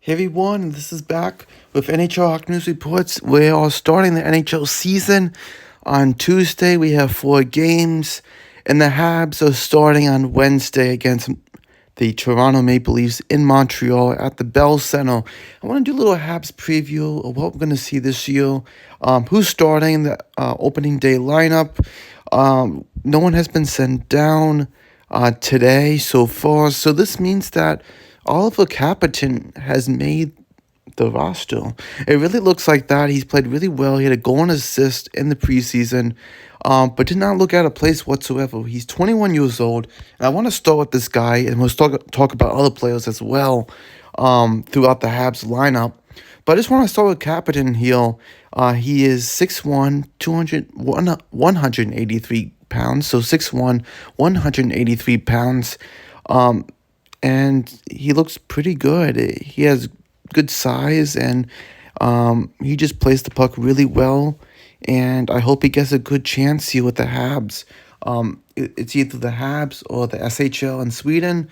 Hey everyone, this is back with NHL Hockey News Reports. We are starting the NHL season. On Tuesday, we have 4 games, and the Habs are starting on Wednesday against the Toronto Maple Leafs in Montreal at the Bell Center. I want to do a little Habs preview of what we're going to see this year, who's starting the opening day lineup. No one has been sent down today so far, so this means that Oliver Capitan has made the roster. It really looks like that. He's played really well. He had a goal and assist in the preseason, but did not look out of place whatsoever. He's 21 years old, and I want to start with this guy, and we'll talk about other players as well throughout the Habs lineup. But I just want to start with Capitan here. He is 6'1", 183 pounds, so 6'1", 183 pounds. And he looks pretty good. He has good size, and he just plays the puck really well. And I hope he gets a good chance here with the Habs. It's either the Habs or the SHL in Sweden,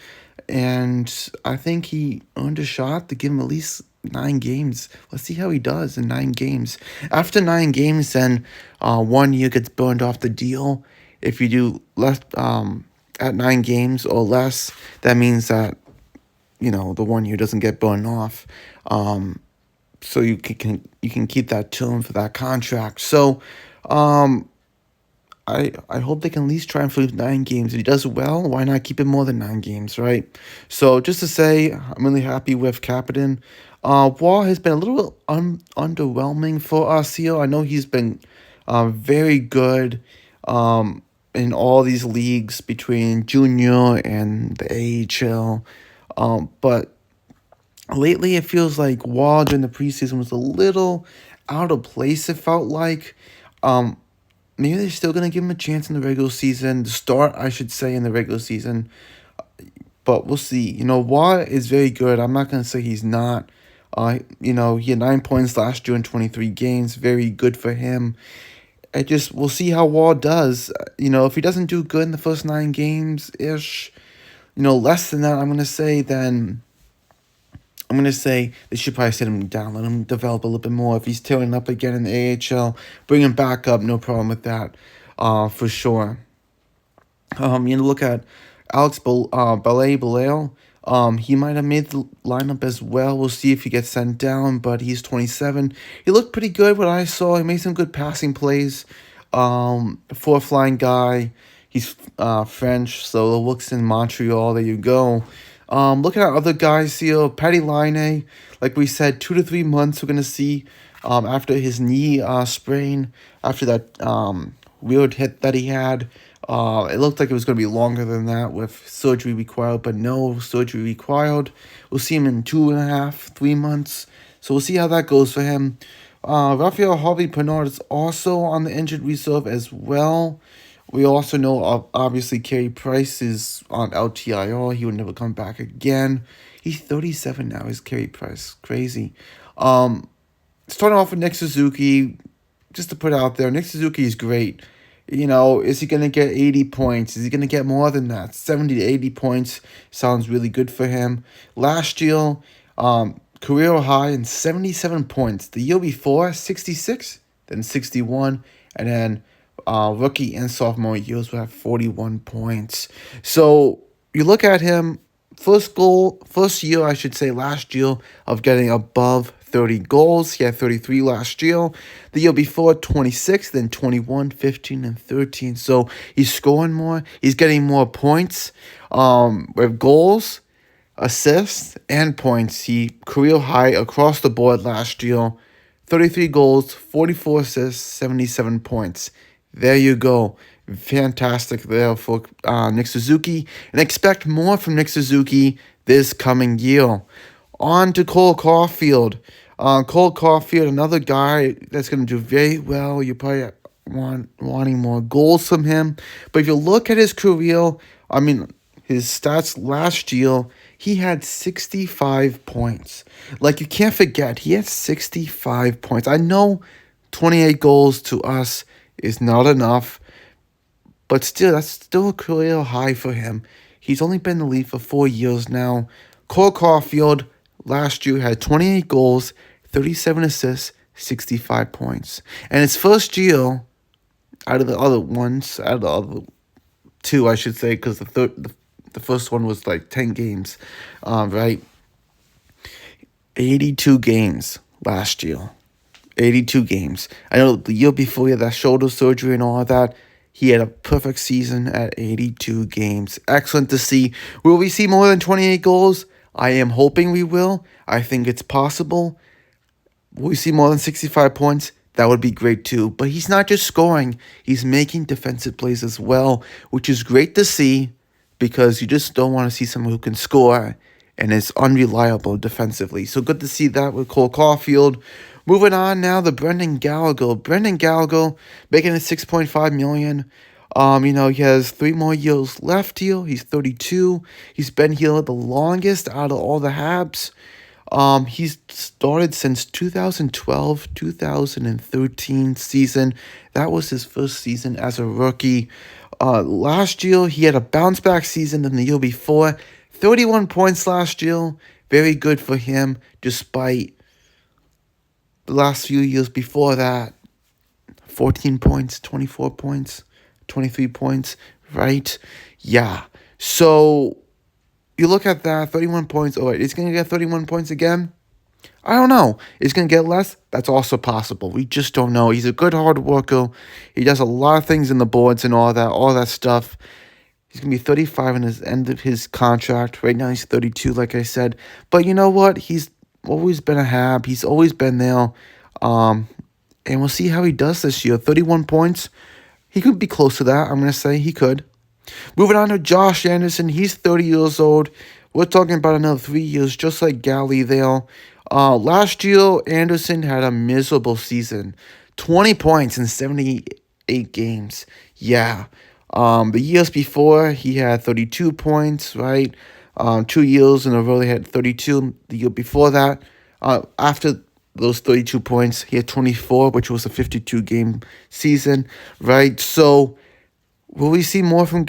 and I think he earned a shot to give him at least 9 games. Let's see how he does in 9 games. After 9 games, then 1 year gets burned off the deal. If you do less at 9 games or less, that means that the 1 year doesn't get burned off. So you can keep that term for that contract. So I hope they can at least try and finish 9 games. If he does well, why not keep it more than 9 games, right? So just to say, I'm really happy with Capitan. Wall has been a little underwhelming for us here. I know he's been very good in all these leagues between junior and the AHL. But lately it feels like Wall during the preseason was a little out of place, it felt like. Maybe they're still going to give him a chance in the regular season. The start, I should say, in the regular season. But we'll see. Wall is very good. I'm not going to say he's not. He had 9 points last year in 23 games. Very good for him. We'll see how Wall does. If he doesn't do good in the first 9 games-ish, less than that, I'm going to say they should probably sit him down, let him develop a little bit more. If he's tearing up again in the AHL, bring him back up, no problem with that, for sure. Look at Alex Ballet. He might have made the lineup as well. We'll see if he gets sent down, but he's 27. He looked pretty good, what I saw. He made some good passing plays. Fourth line guy. He's French, so it works in Montreal. There you go. Looking at other guys here, Patty Laine, like we said, 2 to 3 months we're going to see after his knee sprain, after that weird hit that he had. It looked like it was going to be longer than that with surgery required, but no surgery required. We'll see him in 2.5, 3 months. So we'll see how that goes for him. Raphael Harvey-Pinard is also on the injured reserve as well. We also know, obviously, Carey Price is on LTIR. He would never come back again. He's 37 now. He's Carey Price. Crazy. Starting off with Nick Suzuki, just to put out there, Nick Suzuki is great. Is he going to get 80 points? Is he going to get more than that? 70 to 80 points sounds really good for him. Last year, career high in 77 points. The year before, 66, then 61, and then rookie and sophomore years will have 41 points. So you look at him, first year, I should say, last year, of getting above 30 goals. He had 33 last year. The year before, 26, then 21, 15, and 13. So he's scoring more. He's getting more points with goals, assists, and points. He career high across the board last year. 33 goals, 44 assists, 77 points. There you go. Fantastic there for Nick Suzuki. And expect more from Nick Suzuki this coming year. On to Cole Caulfield. Cole Caulfield, another guy that's going to do very well. You probably wanting more goals from him. But if you look at his career, his stats last year, he had 65 points. Like, you can't forget, he had 65 points. I know 28 goals to us is not enough, but still, that's still a career high for him. He's only been in the league for 4 years now. Cole Caulfield, last year had 28 goals, 37 assists, 65 points. And his first year, out of the other two, I should say, because the first one was like 10 games, right? 82 games last year. 82 games. I know the year before he had that shoulder surgery and all of that. He had a perfect season at 82 games. Excellent to see. Will we see more than 28 goals? I am hoping we will. I think it's possible. Will we see more than 65 points? That would be great too. But he's not just scoring, he's making defensive plays as well, which is great to see because you just don't want to see someone who can score and is unreliable defensively. So good to see that with Cole Caulfield. Moving on now to Brendan Gallagher. Brendan Gallagher making it $6.5 million. He has 3 more years left here. He's 32. He's been here the longest out of all the Habs. He's started since 2012, 2013 season. That was his first season as a rookie. Last year, he had a bounce back season than the year before. 31 points last year. Very good for him, despite the last few years before that. 14 points, 24 points, 23 points, right? Yeah. So you look at that, 31 points. Oh, wait, is he going to get 31 points again? I don't know. Is he going to get less? That's also possible. We just don't know. He's a good hard worker. He does a lot of things in the boards and all that stuff. He's going to be 35 in his end of his contract. Right now he's 32, like I said. But you know what? He's always been a Hab. He's always been there. And we'll see how he does this year. 31 points. He could be close to that, I'm going to say. He could. Moving on to Josh Anderson. He's 30 years old. We're talking about another 3 years, just like Galley there. Last year, Anderson had a miserable season. 20 points in 78 games. Yeah. The years before, he had 32 points, right? 2 years in a row, he had 32. The year before that, after those 32 points, he had 24, which was a 52-game season, right? So will we see more from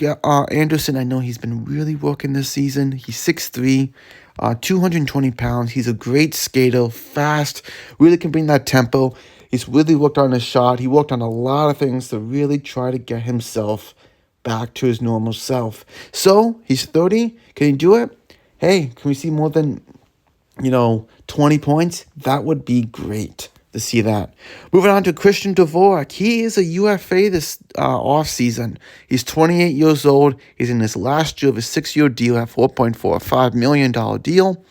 Anderson? I know he's been really working this season. He's 6'3", 220 pounds. He's a great skater, fast, really can bring that tempo. He's really worked on his shot. He worked on a lot of things to really try to get himself back to his normal self. So he's 30. Can he do it? Hey, can we see more than 20 points? That would be great to see that. Moving on to Christian Dvorak. He is a UFA this offseason. He's 28 years old. He's in his last year of a 6-year deal at $4.45 million deal.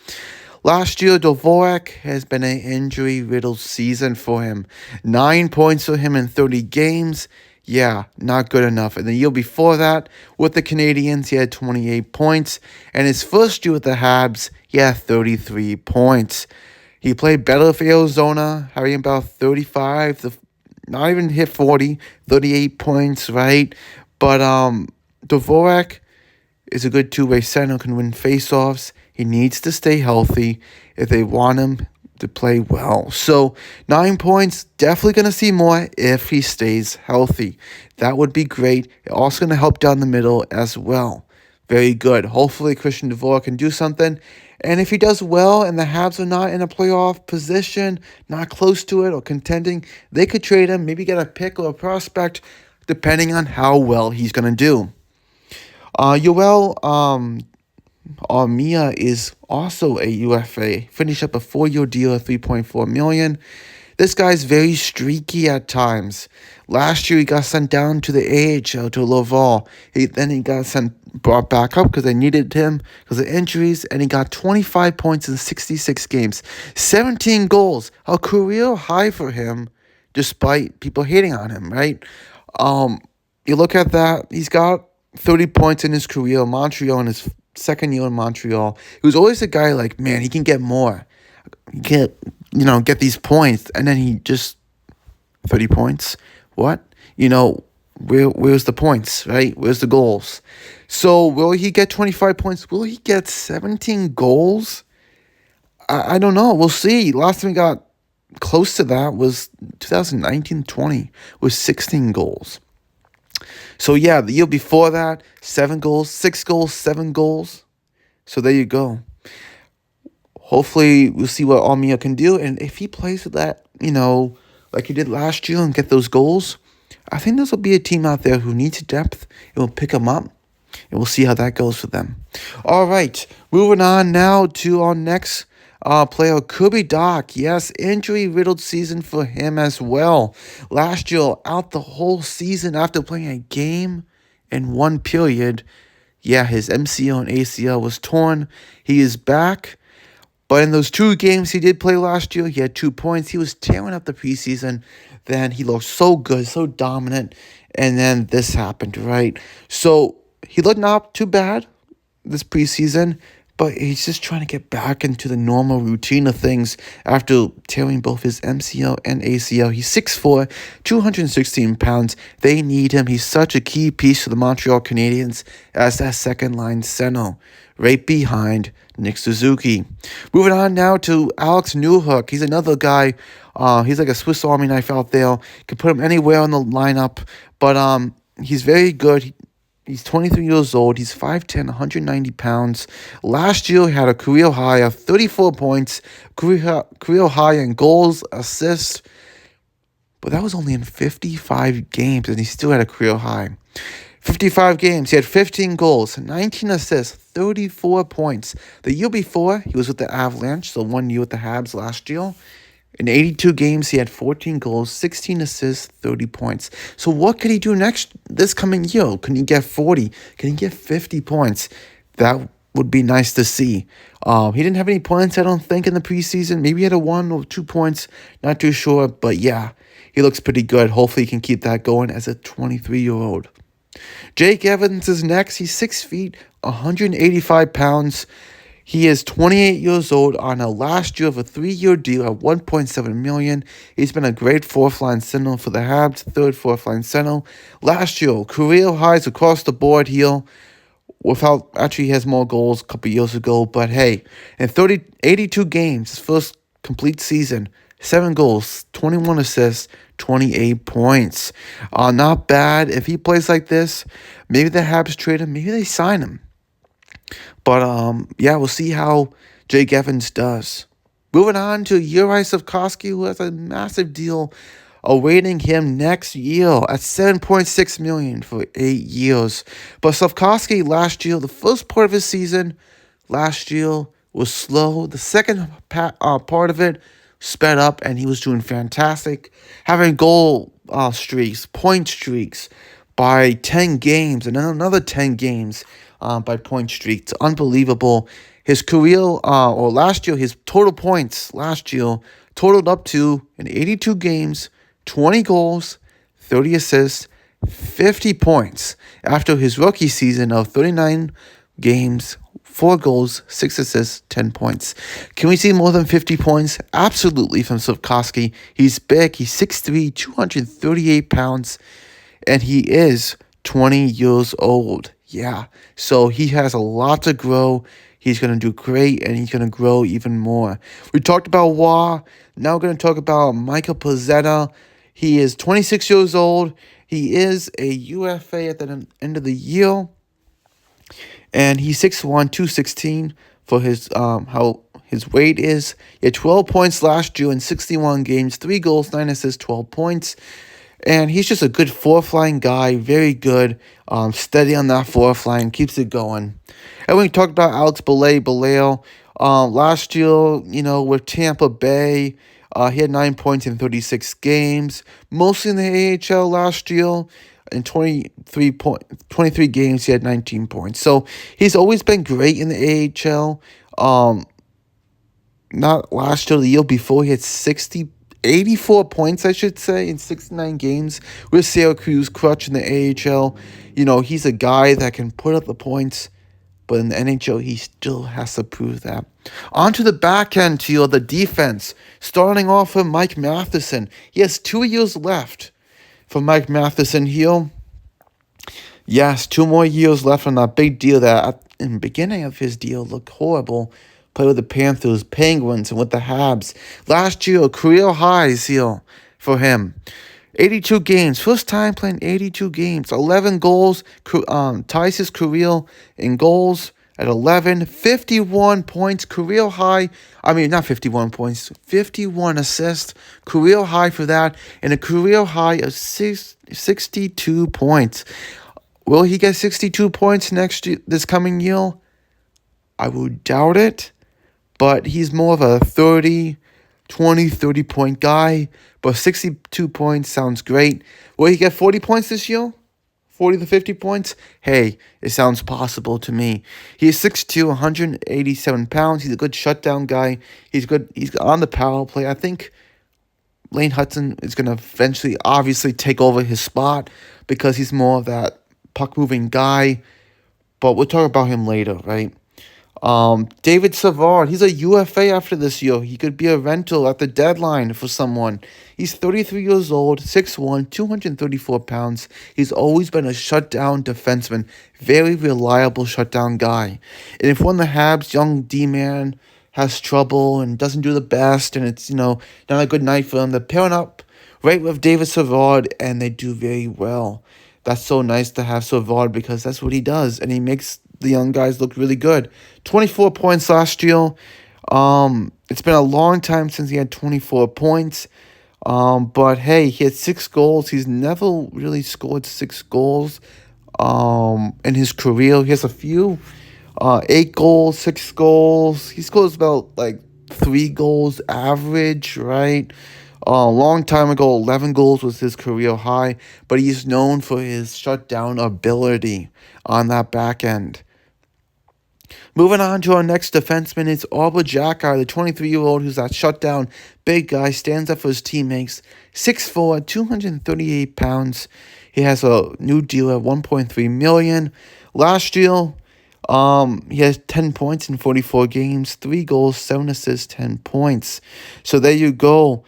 Last year, Dvorak has been an injury-riddled season for him. 9 points for him in 30 games. Yeah, not good enough. And the year before that, with the Canadiens, he had 28 points. And his first year with the Habs, he had 33 points. He played better for Arizona, having about 35, not even hit 40, 38 points, right? But Dvorak is a good two-way center, can win faceoffs. He needs to stay healthy if they want him to play well. So 9 points, definitely going to see more if he stays healthy. That would be great. Also going to help down the middle as well. Very good. Hopefully Christian Dvorak can do something. And if he does well and the Habs are not in a playoff position, not close to it or contending, they could trade him, maybe get a pick or a prospect, depending on how well he's going to do. Yoel Armia is also a UFA. Finished up a 4-year deal at $3.4 million. This guy's very streaky at times. Last year, he got sent down to the AHL, to Laval. Then he got brought back up because they needed him because of injuries, and he got 25 points in 66 games. 17 goals, a career high for him, despite people hating on him, right? You look at that, he's got 30 points in his career. Montreal in his second year in Montreal. He was always a guy like, man, he can get more. He can, get these points. And then he just, 30 points? What? Where's the points, right? Where's the goals? So will he get 25 points? Will he get 17 goals? I don't know. We'll see. Last time he got close to that was 2019-20 with 16 goals. So yeah, the year before that, 7 goals, 6 goals, 7 goals. So there you go. hopefully we'll see what Armia can do. And if he plays with that, like he did last year and get those goals, I think this will be a team out there who needs depth. It will pick them up. And we'll see how that goes for them. All right, moving on now to our next player, Kirby Dach. Yes, injury-riddled season for him as well. Last year, out the whole season after playing a game in one period. Yeah, his MCL and ACL was torn. He is back. But in those 2 games he did play last year, he had 2 points. He was tearing up the preseason. Then he looked so good, so dominant. And then this happened, right? So he looked not too bad this preseason, but he's just trying to get back into the normal routine of things after tearing both his MCL and ACL. He's 6'4", 216 pounds. They need him. He's such a key piece for the Montreal Canadiens as that second-line center, right behind Nick Suzuki. Moving on now to Alex Newhook. He's another guy. He's like a Swiss Army knife out there. Can put him anywhere in the lineup, but he's very good. He's 23 years old. He's 5'10", 190 pounds. Last year, he had a career high of 34 points, career high in goals, assists. But that was only in 55 games, and he still had a career high. 55 games, he had 15 goals, 19 assists, 34 points. The year before, he was with the Avalanche, so 1 year with the Habs last year. In 82 games, he had 14 goals, 16 assists, 30 points. So what can he do this coming year? Can he get 40? Can he get 50 points? That would be nice to see. He didn't have any points, I don't think, in the preseason. Maybe he had a 1 or 2 points. Not too sure. But yeah, he looks pretty good. Hopefully he can keep that going as a 23-year-old. Jake Evans is next. He's 6 feet, 185 pounds. He is 28 years old on a last year of a 3-year deal at $1.7 million. He's been a great fourth-line center for the Habs, third fourth-line center. Last year, career highs across the board here. Actually, he has more goals a couple years ago, but hey, in 82 games, his first complete season, 7 goals, 21 assists, 28 points. Not bad. If he plays like this, maybe the Habs trade him, maybe they sign him. But, yeah, we'll see how Jake Evans does. Moving on to Juraj Slafkovsky, who has a massive deal awaiting him next year at $7.6 million for 8 years. But Slafkovsky last year, the first part of his season last year was slow. The second part of it sped up, and he was doing fantastic, having goal streaks, point streaks by 10 games, and then another 10 games by point streak. It's unbelievable. His career, or last year, his total points last year totaled up to, in 82 games, 20 goals, 30 assists, 50 points. After his rookie season of 39 games, 4 goals, 6 assists, 10 points. Can we see more than 50 points? Absolutely from Slafkovsky. He's big. He's 6'3", 238 pounds, and he is 20 years old. Yeah, so he has a lot to grow. He's going to do great, and he's going to grow even more. We talked about Waugh. Now we're going to talk about Michael Pezzetta. He is 26 years old. He is a UFA at the end of the year. And he's 6'1", 216 for his how his weight is. He had 12 points last year in 61 games, 3 goals, 9 assists, 12 points. And he's just a good fourth-line guy, very good, steady on that fourth line, keeps it going. And we talked about Alex Belail. Last year, with Tampa Bay, he had 9 points in 36 games, mostly in the AHL last year. In 23 games, he had 19 points. So he's always been great in the AHL. Not last year, the year before, he had 84 points, I should say, in 69 games with Syracuse, Crutch in the AHL. He's a guy that can put up the points, but in the NHL, he still has to prove that. On to the back end to the defense. Starting off with Mike Matheson. He has 2 years left for Mike Matheson here. Yes, 2 more years left on that big deal that in the beginning of his deal looked horrible. Played with the Panthers, Penguins, and with the Habs. Last year, career highs here for him. 82 games. First time playing 82 games. 11 goals. Ties his career in goals. at 11, 51 points, career high. I mean, not 51 points, 51 assists, career high for that, and a career high of 62 points. Will he get 62 points this coming year? I would doubt it, but he's more of a 30 point guy. But 62 points sounds great. Will he get 40 points this year? 40 to 50 points? Hey, it sounds possible to me. He's 6'2", 187 pounds. He's a good shutdown guy. He's good. He's on the power play. I think Lane Hudson is going to eventually, obviously, take over his spot because he's more of that puck-moving guy. But we'll talk about him later, right? David Savard, he's a UFA after this year. He could be a rental at the deadline for someone. He's 33 years old, 6'1", 234 pounds. He's always been a shutdown defenseman. Very reliable shutdown guy. And if one of the Habs, young D-man, has trouble and doesn't do the best and it's, not a good night for him, they're pairing up right with David Savard and they do very well. That's so nice to have Savard because that's what he does. And he makes the young guys look really good. 24 points last year. It's been a long time since he had 24 points. But hey, he had 6 goals. He's never really scored 6 goals in his career. He has a few 8 goals, 6 goals. He scores about 3 goals average, right? A long time ago, 11 goals was his career high, but he's known for his shutdown ability on that back end. Moving on to our next defenseman, it's Arbor Xhekaj, the 23-year-old who's that shutdown big guy, stands up for his teammates. 6'4", 238 pounds. He has a new deal at $1.3 million. Last year, he has 10 points in 44 games, 3 goals, 7 assists, 10 points. So there you go.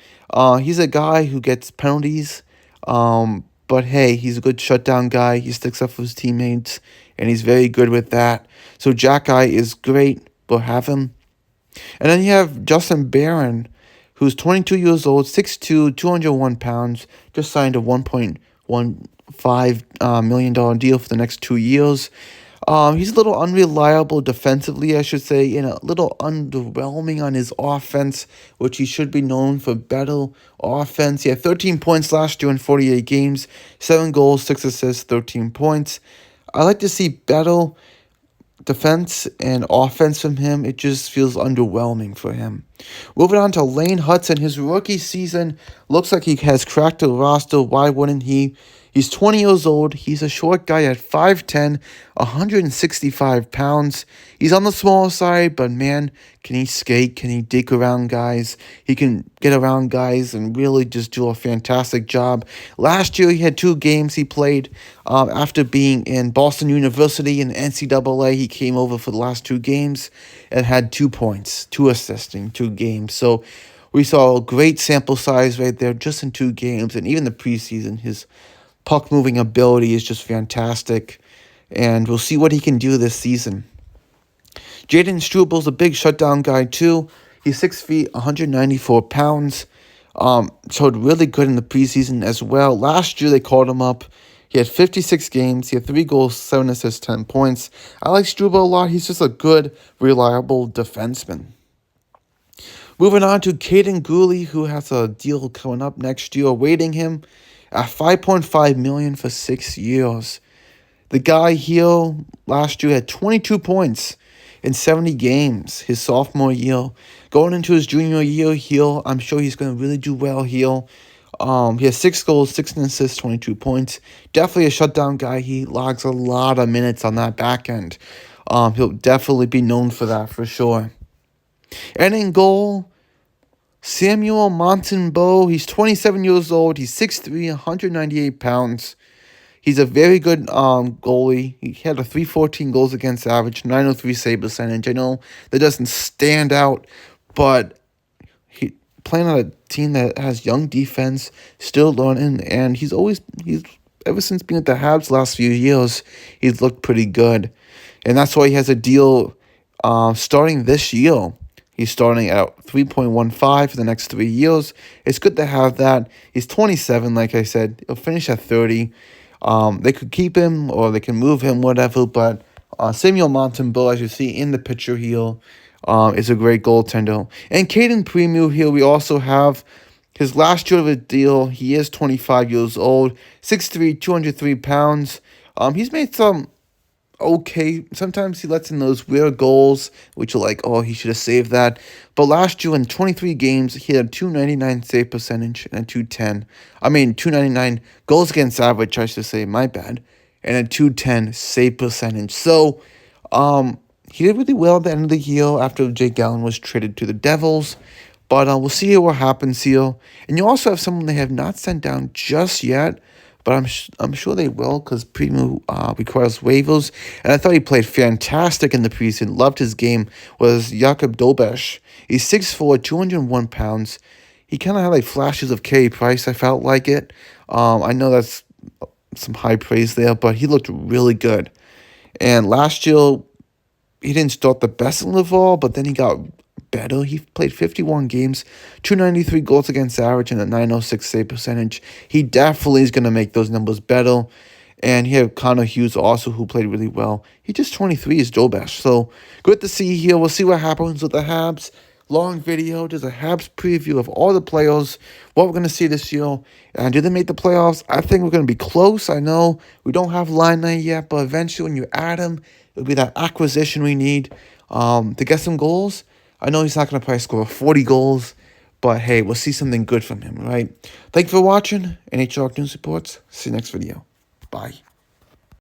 He's a guy who gets penalties, but hey, he's a good shutdown guy. He sticks up for his teammates, and he's very good with that. So Xhekaj is great. We'll have him. And then you have Justin Barron, who's 22 years old, 6'2", 201 pounds, just signed a $1.15 million deal for the next 2 years. He's a little unreliable defensively, I should say, and a little underwhelming on his offense, which he should be known for better offense. He had 13 points last year in 48 games, 7 goals, 6 assists, 13 points. I like to see better defense and offense from him. It just feels underwhelming for him. Moving on to Lane Hudson. His rookie season looks like he has cracked the roster. Why wouldn't he? He's 20 years old. He's a short guy at 5'10", 165 pounds. He's on the small side, but man, can he skate? Can he dig around guys? He can get around guys and really just do a fantastic job. Last year, he had 2 games he played. After being in Boston University in NCAA, he came over for the last 2 games and had 2 points, 2 assists in 2 games. So we saw a great sample size right there just in 2 games. And even the preseason, his puck-moving ability is just fantastic, and we'll see what he can do this season. Jaden Struebel's a big shutdown guy, too. He's 6 feet, 194 pounds. Showed really good in the preseason as well. Last year, they called him up. He had 56 games. He had 3 goals, 7 assists, 10 points. I like Struebel a lot. He's just a good, reliable defenseman. Moving on to Caden Gooley, who has a deal coming up next year awaiting him at $5.5 million for 6 years. The guy here last year had 22 points in 70 games his sophomore year. Going into his junior year here, I'm sure he's going to really do well here. He has 6 goals, 6 assists, 22 points. Definitely a shutdown guy. He logs a lot of minutes on that back end. He'll definitely be known for that for sure. And in goal, Samuel Montembeault. He's 27 years old. He's 6'3", 198 pounds. He's a very good goalie. He had a .314 goals against average, .903 save percentage. I know that doesn't stand out, but he playing on a team that has young defense, still learning, and he's ever since being at the Habs last few years, he's looked pretty good. And that's why he has a deal starting this year. He's starting at 3.15 for the next 3 years. It's good to have that. He's 27, like I said. He'll finish at 30. They could keep him or they can move him, whatever, but Samuel Montembeau, as you see in the picture here, is a great goaltender. And Caden Premu here, we also have his last year of a deal. He is 25 years old, 6'3", 203 pounds. He's made some okay. Sometimes he lets in those weird goals, which are like, oh, he should have saved that. But last year in 23 games, he had a 299 save percentage and a 210. 299 goals against average, I should say, my bad, and a 210 save percentage. So, he did really well at the end of the year after Jake Allen was traded to the Devils. But we'll see what happens here. And you also have someone they have not sent down just yet, but I'm sure they will because Primo requires waivers. And I thought he played fantastic in the preseason. Loved his game. Was Jakob Dobesh. He's 6'4", 201 pounds. He kind of had like flashes of Carey Price. I felt like it. I know that's some high praise there, but he looked really good. And last year, he didn't start the best in Laval, but then he got better. He played 51 games, 293 goals against average, and a 906 save percentage. He definitely is going to make those numbers better. And you have Connor Hughes also, who played really well. He just 23 is Dobesh. So good to see here. We'll see what happens with the Habs. Long video. There's a Habs preview of all the players, what we're going to see this year. And do they make the playoffs? I think we're going to be close. I know we don't have line night yet, but eventually when you add him, it'll be that acquisition we need to get some goals. I know he's not going to probably score 40 goals, but hey, we'll see something good from him, right? Thank you for watching. NHL News Reports. See you next video. Bye.